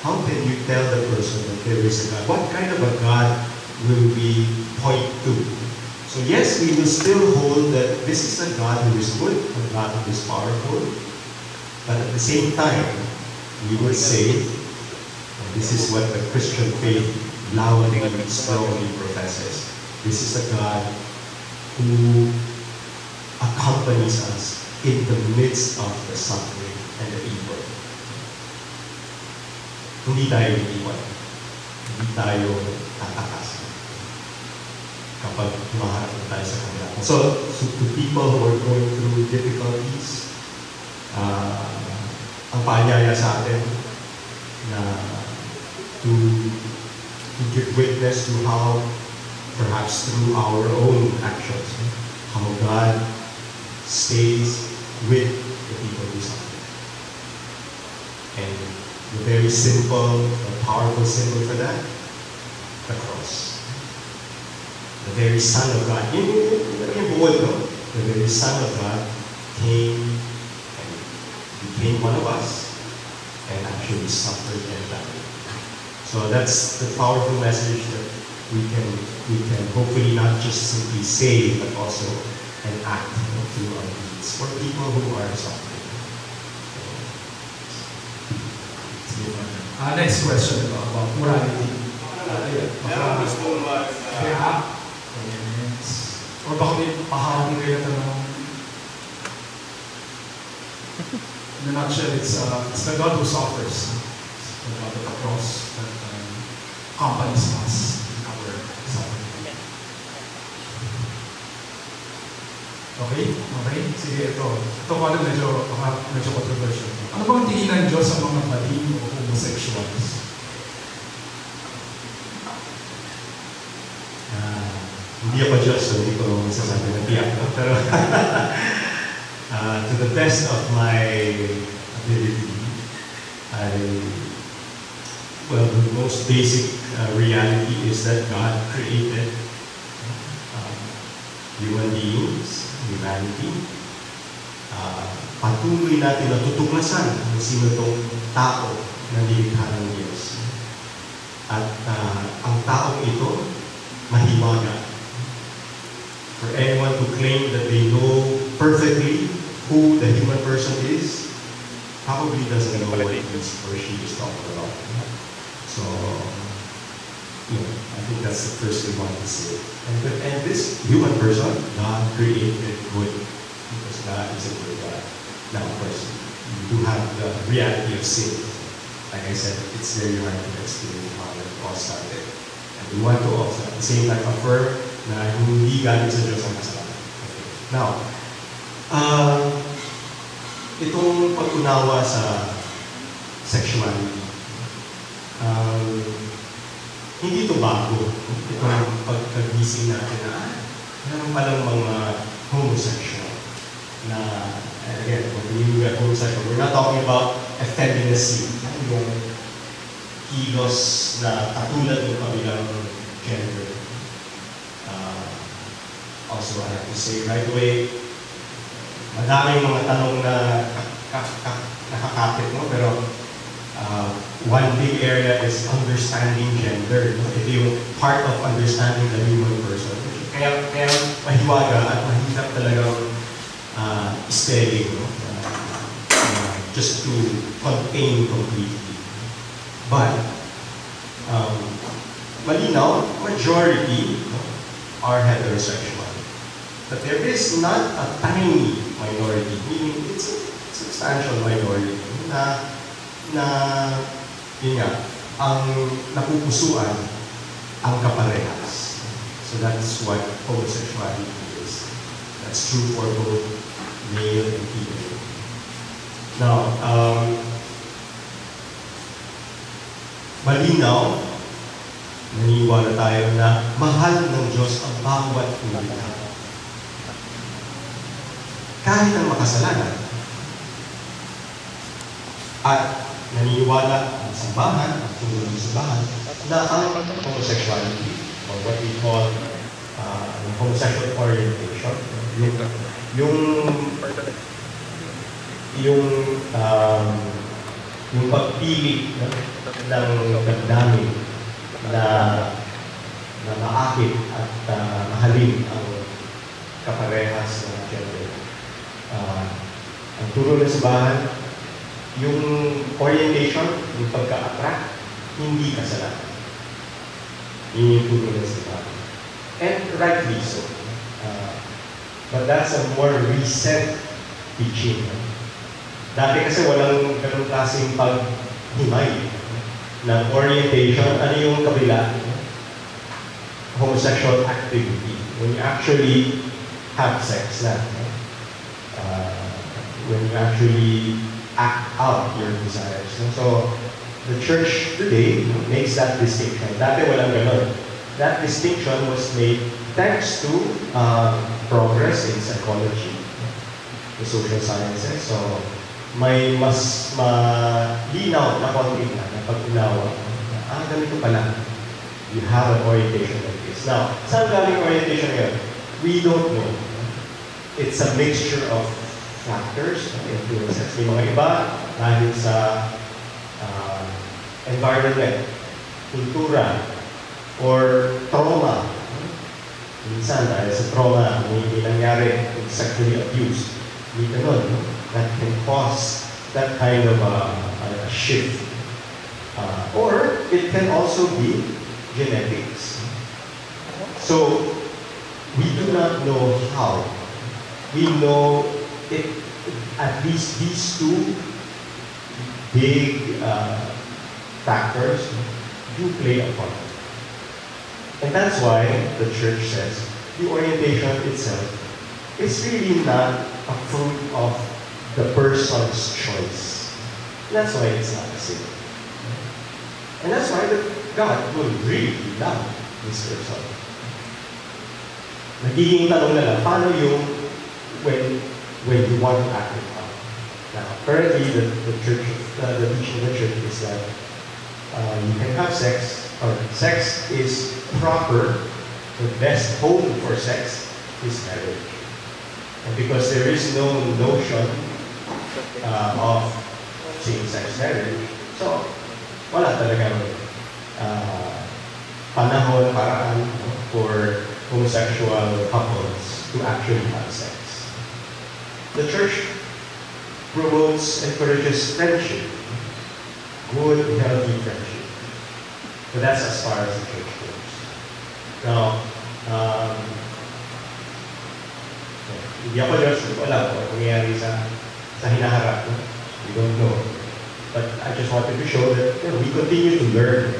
how can you tell the person that there is a God? What kind of a God will we point to? So yes, we will still hold that this is a God who is good, a God who is powerful, but at the same time, we will say, and this is what the Christian faith loudly and strongly professes, this is a God who accompanies us in the midst of the suffering and the evil. Hindi tayo iiwan. Hindi tayo tatakas kapag humaharap na tayo sa kanila. So to people who are going through difficulties, ang paanyaya sa atin na to give witness to how, perhaps through our own actions, how God stays with the people who suffer. And the very simple, powerful symbol for that, the cross. The very Son of God, the very Son of God came and became one of us and actually suffered and died. So that's the powerful message that we can hopefully not just simply say, but also enact through our deeds for people who are suffering. Next question about morality. Or baka may pahawin kayo na tanong. In a nutshell, it's the God who suffers. It's the God of the cross that accompanies us in our suffering. Okay? Okay? Sige, ito. Ito pala medyo controversial. Ano bang tingin ng Diyos sa mga bading o homosexuals? Hindi ako Diyos, so hindi ko masasabi na tiyak. No? Pero to the best of my ability, the most basic reality is that God created human beings, humanity. Patuloy natin na tutuklasan kung sino itong tao na nilikha ng Diyos. At ang taong ito, mahiwaga. For anyone to claim that they know perfectly who the human person is, probably doesn't know what he or she is talking about. So, I think that's the first we want to say. And this human person, God created good, because God is a good God. Now, of course, you do have the reality of sin. Like I said, it's very hard to explain how it all started. And we want to also, at the same time, affirm na hindi galing sa Diyos ang kasalanan. Okay. Now, itong pag-unawa sa sexuality, hindi ito bago. Itong pagkagising natin na meron palang mga homosexual na, again, when we get homosexual, we're not talking about effeminacy. Yung kilos na katulad ng kabilang gender. Also, I have to say right away, madaming mga tanong na nakakapit mo, pero one big area is understanding gender. Ito yung part of understanding the human person. Kaya mahiwaga at mahirap talagang spelling, just to contain completely. But, malinaw, majority are heterosexual. But there is not a tiny minority, meaning it's a substantial minority yun nga, ang napupusuan ang kaparehas. So that's what homosexuality is. That's true for both male and female. Now, malinaw, naniniwala tayo na mahal ng Diyos ang bawat nilikha. Kahit ang makasalanan. At naniniwala ang simbahan, ang tungo ng simbahan, na ang homosexuality, or what we call homosexual orientation, yung yung pagpili no, ng damdamin na maakit at mahalin ang kaparehas ng gender. Ang turo ng simbahan, yung orientation, yung pagka-attract, hindi kasalanan. Yun yung turo ng simbahan. And rightly so. But that's a more recent teaching. Dati kasi walang ganun klaseng paghimay ng orientation. Ano yung kabila? Homosexual activity. When you actually have sex na. When you actually act out your desires. So, the church today makes that distinction. Dati walang ganun. That distinction was made thanks to progress in psychology, the social sciences. So, may mas malinaw na konti na pag-unawa. Ganito pala. You have an orientation like this. Now, saan galing orientation ngayon? We don't know. It's a mixture of factors, influences. May mga iba dahil sa environment, kultura, or trauma. Minsan dahil sa trauma, may nangyari, sexually abused. May ganun, no? That can cause that kind of a shift. Or it can also be genetics. So, we do not know how. We know it, at least these two big factors do play a part. And that's why the church says the orientation itself is really not a fruit of the person's choice. That's why it's not a sin. And that's why God will really love this person. Nagiging tanong na lang, paano yung when you want to act it out? Now, currently, the teaching of the church is that you can have sex, or sex is proper. The best home for sex is marriage. And because there is no notion of same-sex marriage, so wala talagang panahon, paraan for homosexual couples to actually have sex. The church promotes, encourages friendship, good, healthy friendship. But that's as far as the church goes. Now, hindi ako Diyos, wala po nangyayari sa hinaharap. We don't know. But I just wanted to show that we continue to learn.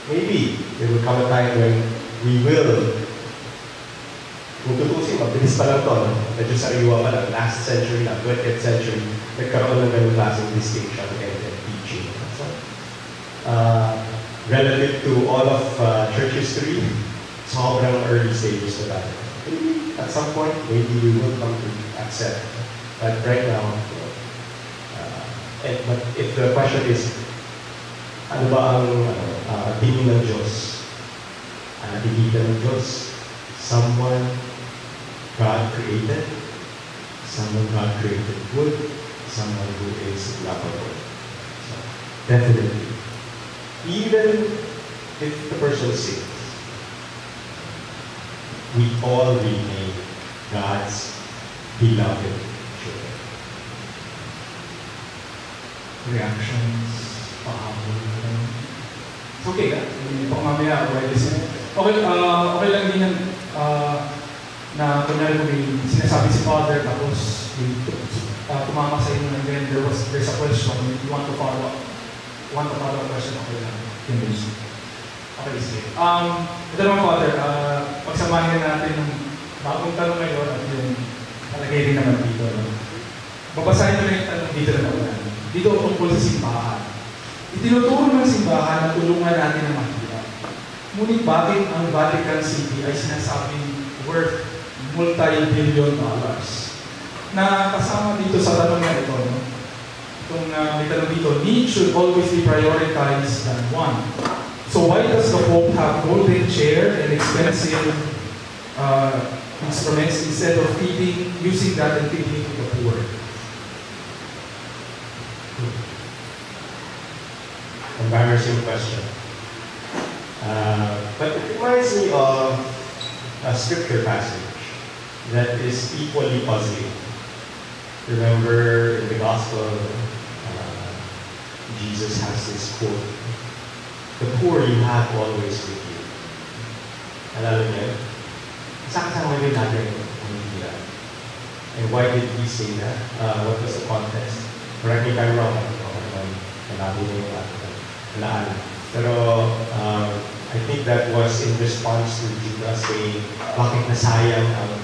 Maybe there will come a time when we will, kung tutusin, mabilis pa lang ito, medyo sariwa pa lang, last century lang, 20th century, nagkaroon ng ganung klaseng distinction and teaching. So, relative to all of church history, sobrang early stages na tayo. Maybe at some point, maybe we will come to accept. But right now, but if the question is, ano ba ang tingin ng Diyos? Nakikita ng Diyos? Someone God created? Someone God created good? Someone who is lovable? So, definitely. Even if the person sins, we all remain God's beloved children. Reactions, pahabol. Okay ka? Hindi pa mamaya, okay listen. Okay lang din yan na kunyari kung may sinasabi si Father tapos tumama sa inyo and then there's a question, you want to follow a question, okay lang. Okay, sige. Ito naman Father, pagsamahin natin yung bagong tanong ngayon at yung nalagay din naman dito. Babasahin ko na yung tanong dito na naman. Dito tungkol sa simbahan. Itinuturo ng simbahan na tulungan natin ang mahirap. Ngunit bakit ang Vatican City ay sinasabing worth multi-billion dollars? Na kasama dito sa tanong na ito, no? Itong may tanong dito, need should always be prioritized than one. So why does the Pope have golden chair and expensive instruments instead of using that and feeding to the poor? embarrassing question. But it reminds me of a scripture passage that is equally puzzling. Remember in the gospel, Jesus has this quote, "The poor you have always with you." Alam niyo, kasama rin natin ang hirap. And why did he say that? What was the context? Correct me if I'm wrong. Malabo na yung alaan. Pero I think that was in response to Judas saying, bakit nasayang ang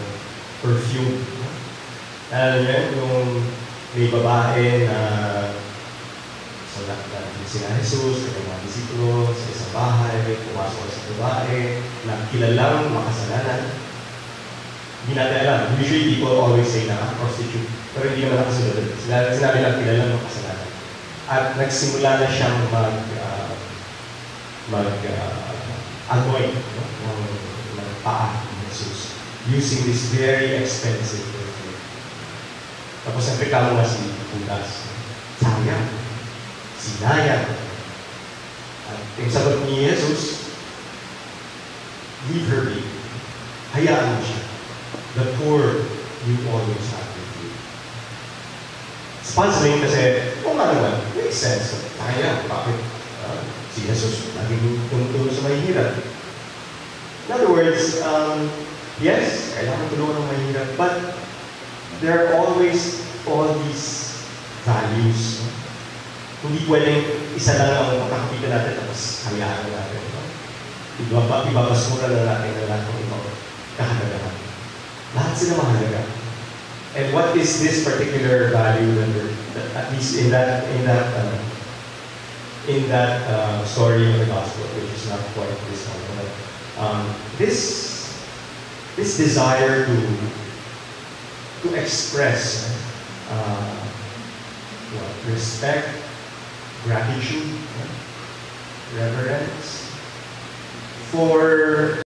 perfume? Alam niyo, yung may babae na sila Jesus, at mga disipulo, sa isang bahay, pumasok sa babae, na kilalang makasalanan. Hindi natin alam. Usually people always say na prostitute, pero hindi naman nakasunod. Sinabi lang kilalang makasalanan. At nagsimula na siyang mag-anoint ng paa ni Jesus using this very expensive perfume. Tapos ang reklamo nga si Judas, sayang, sinayang. At yung sagot ni Jesus, leave her be. Hayaan mo siya. The poor you always have with you. It's puzzling kasi, kung ano naman, makes sense. Sayang, bakit si Jesus laging tumutulong sa mahihirap? In other words, yes, kailangan tulungan ng mahirap, but there are always all these values. Hindi pwedeng isa lang ang makakapita natin tapos hayaan natin. Ibabasura na natin ang lahat ng ibang kahalagahan. Lahat sila mahalaga. And what is this particular value, at least in that story of the gospel, which is not quite this one, but this desire to express respect, gratitude, reverence for